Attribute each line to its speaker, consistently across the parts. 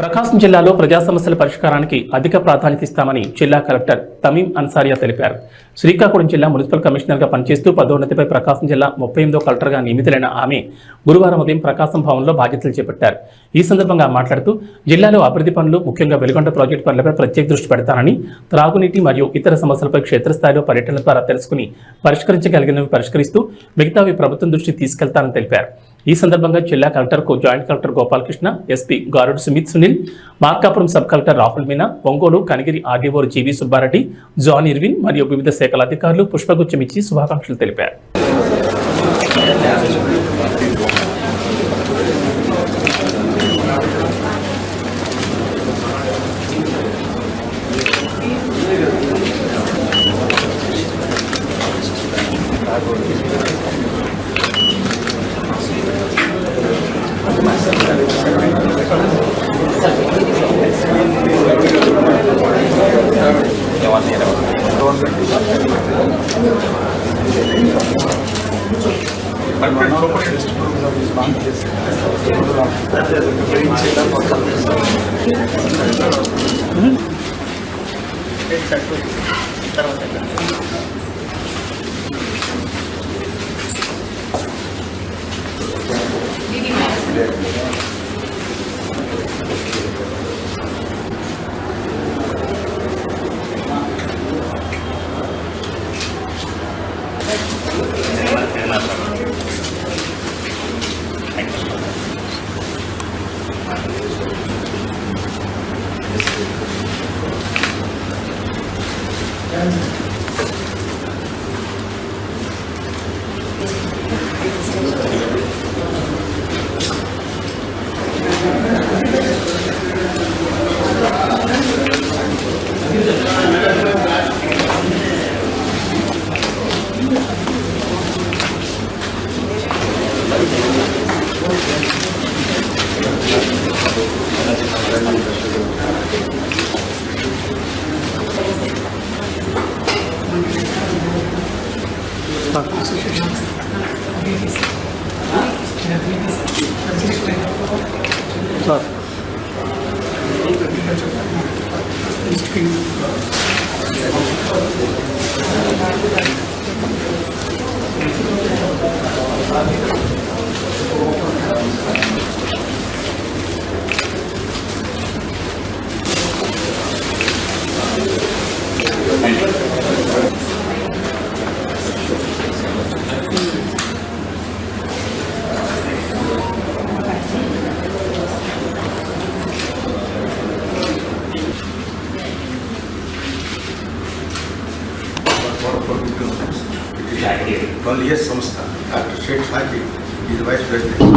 Speaker 1: ప్రకాశం జిల్లాలో ప్రజా సమస్యల పరిష్కారానికి అధిక ప్రాధాన్యత ఇస్తామని జిల్లా కలెక్టర్ తమీం అన్సారియా తెలిపారు. శ్రీకాకుళం జిల్లా మున్సిపల్ కమిషనర్గా పనిచేస్తూ పదోన్నతిపై ప్రకాశం జిల్లా 38వ కలెక్టర్గా నియమితులైన ఆమె గురువారం ఉదయం ప్రకాశం భవన్లో బాధ్యతలు చేపట్టారు. ఈ సందర్భంగా మాట్లాడుతూ జిల్లాలో అభివృద్ధి పనులు, ముఖ్యంగా వెలుగొండ ప్రాజెక్టు పనులపై ప్రత్యేక దృష్టి పెడతానని, త్రాగునీటి మరియు ఇతర సమస్యలపై క్షేత్రస్థాయిలో పర్యటనల ద్వారా తెలుసుకుని పరిష్కరించగలిగినవి పరిష్కరిస్తూ మిగతావి ప్రభుత్వం దృష్టికి తీసుకెళ్తానని తెలిపారు. ఈ సందర్భంగా జిల్లా కలెక్టర్కు జాయింట్ కలెక్టర్ గోపాలకృష్ణ, ఎస్పీ గారుడు Sumit Sunil, Markapuram sub collector Rahul Meena, Ongole Kanigiri RDO G V Subbareddy, John Irvin మరియు వివిధ శాఖల అధికారులు పుష్పగుచ్చం ఇచ్చి శుభాకాంక్షలు తెలిపారు.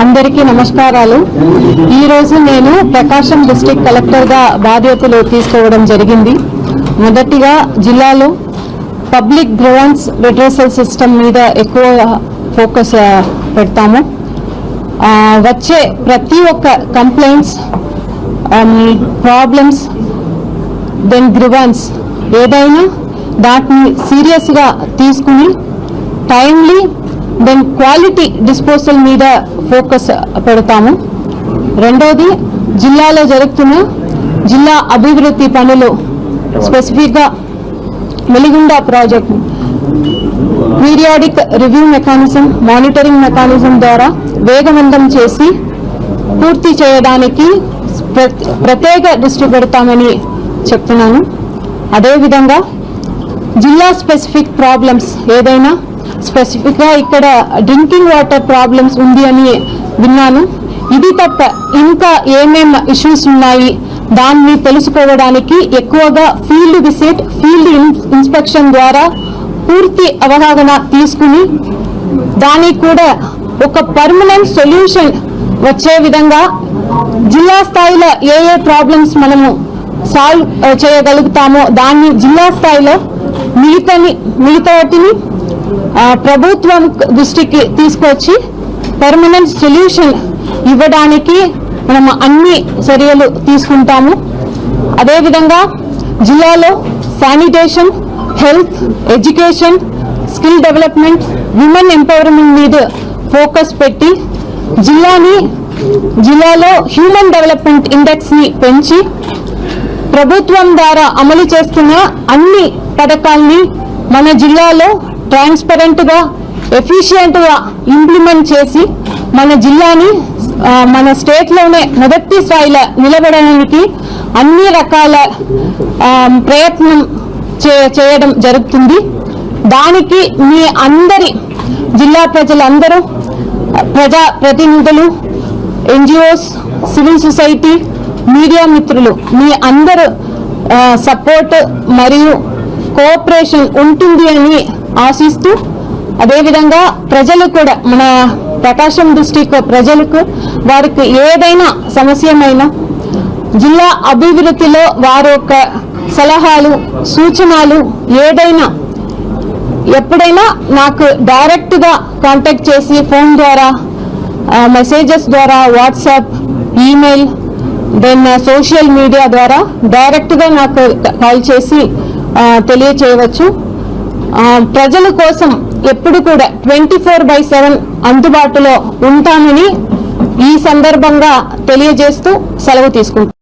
Speaker 2: అందరికీ నమస్కారాలు. ఈ రోజు నేను ప్రకాశం డిస్ట్రిక్ట్ కలెక్టర్గా బాధ్యతలు తీసుకోవడం జరిగింది. మొదటిగా జిల్లాలో పబ్లిక్ గ్రీవెన్స్ రిడ్రెసల్ సిస్టమ్ మీద ఎక్కువ ఫోకస్ పెడతాము. వచ్చే ప్రతి ఒక్క కంప్లైంట్స్, ప్రాబ్లమ్స్, దెన్ గ్రీవెన్స్ ఏదైనా దాన్ని సీరియస్గా తీసుకుని టైమ్లీ దెన్ క్వాలిటీ డిస్పోజల్ మీద ఫోకస్ పెడతాము. రెండోది, జిల్లాలో జరుగుతున్న జిల్లా అభివృద్ధి పనులు, స్పెసిఫిక్గా Veligonda project periodic review mechanism, monitoring mechanism ద్వారా వేగవంతం చేసి పూర్తి చేయడానికి ప్రత్యేక దృష్టి పెడతామని చెప్తున్నాను. అదేవిధంగా జిల్లా స్పెసిఫిక్ ప్రాబ్లమ్స్ ఏదైనా, స్పెసిఫిక్గా ఇక్కడ డ్రింకింగ్ వాటర్ ప్రాబ్లమ్స్ ఉంది అని విన్నాను. ఇది తప్ప ఇంకా ఏమేం ఇష్యూస్ ఉన్నాయి దాన్ని తెలుసుకోవడానికి ఎక్కువగా ఫీల్డ్ విజిట్, ఫీల్డ్ ఇన్స్పెక్షన్ ద్వారా పూర్తి అవగాహన తీసుకుని దానికి కూడా ఒక పర్మనెంట్ సొల్యూషన్ వచ్చే విధంగా జిల్లా స్థాయిలో ఏ ప్రాబ్లమ్స్ మనము సాల్వ్ చేయగలుగుతామో దాన్ని జిల్లా స్థాయిలో మిగతాటిని ప్రభుత్వం దృష్టికి తీసుకొచ్చి పర్మనెంట్ సొల్యూషన్ ఇవ్వడానికి మనం అన్ని చర్యలు తీసుకుంటాము. అదేవిధంగా జిల్లాలో sanitation, health, education, skill development, women empowerment మీద ఫోకస్ పెట్టి జిల్లాని జిల్లాలో హ్యూమన్ డెవలప్మెంట్ ఇండెక్స్ ని పెంచి ప్రభుత్వం ద్వారా అమలు చేస్తున్న అన్ని పథకాల్ని మన జిల్లాలో ట్రాన్స్పరెంట్ గా ఎఫిషియెంట్ గా ఇంప్లిమెంట్ చేసి మన జిల్లాని మన స్టేట్ లోనే మొదటి స్థాయిలో నిలబడడానికి అన్ని రకాల ప్రయత్నం చేయడం జరుగుతుంది. దానికి మీ అందరి జిల్లా ప్రజలందరూ, ప్రజా ప్రతినిధులు, ఎన్జిఓస్, సివిల్ సొసైటీ, మీడియా మిత్రులు మీ అందరూ సపోర్ట్ మరియు కోఆపరేషన్ ఉంటుంది అని ఆశిస్తూ, అదేవిధంగా ప్రజలు కూడా, మన ప్రకాశం డిస్టిక్ ప్రజలకు వారికి ఏదైనా సమస్యమైనా జిల్లా అభివృద్ధిలో వారి యొక్క సలహాలు, సూచనలు ఏదైనా ఎప్పుడైనా నాకు డైరెక్ట్ గా కాంటాక్ట్ చేసి ఫోన్ ద్వారా, మెసేజెస్ ద్వారా, WhatsApp, email, then social media ద్వారా డైరెక్ట్ గా నాకు కాల్ చేసి తెలియచేయవచ్చు. ప్రజల కోసం ఎప్పుడు కూడా 24/7 అందుబాటులో ఉంటామని ఈ సందర్భంగా తెలియజేస్తూ సెలవు తీసుకుంటాం.